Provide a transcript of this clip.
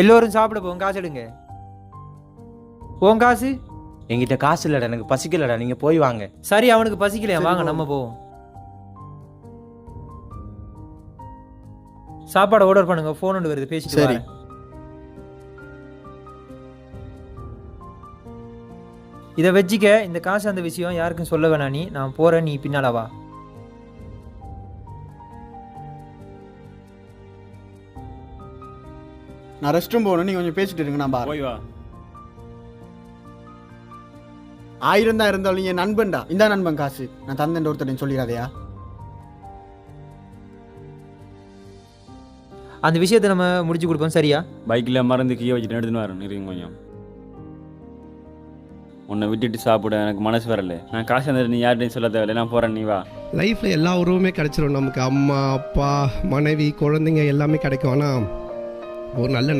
எல்லோரும் சாப்பிட போவோம், காசு எடுங்க. உன் காசு? என்கிட்ட காசு இல்லடா, எனக்கு பசிக்கலடா, நீங்க போய் வாங்க. சரி, அவனுக்கு பசிக்கலையா? சரி, வாங்க போவோம். நம்ம போவோம். சாப்பாடு ஆர்டர் பண்ணுங்க, ஃபோன் ஒன்று வருது, பேசிட்டு சரி. வரேன். இதை வச்சுக்க, இந்த காசு அந்த விஷயம் யாருக்கும் சொல்ல வேணாம். நான் போறேன், நீ பின்னால வா. நான் ரெஸ்ட் ரூம் போகணும், நீ கொஞ்சம் பேசிட்டு இருங்க, நான் பாரு. போய் வா. 1000 தான் இருந்தாலும் என் நண்பன்டா. இந்த நண்பன் காசு நான் தந்தேன் ஒருத்தர் சொல்லிடாதையா. அந்த விஷயத்தை நம்ம முடிச்சு கொடுப்போம், சரியா? பைக்கில் மறந்து கீழே வச்சுட்டு எடுத்துன்னு வரேன், இருங்க கொஞ்சம். உன்னை விட்டுட்டு சாப்பிட எனக்கு மனசு வரல. நான் காசு வந்துட்டு நீ யார்கிட்டையும் சொல்ல தேவையில்லை, நான் போகிறேன், நீ வா. லைஃப்பில் எல்லா உறவுமே கிடைச்சிரும் நமக்கு. அம்மா அப்பா மனைவி குழந்தைங்க எல்லாமே கிடைக்கும். ஆனால் ஒரு நல்ல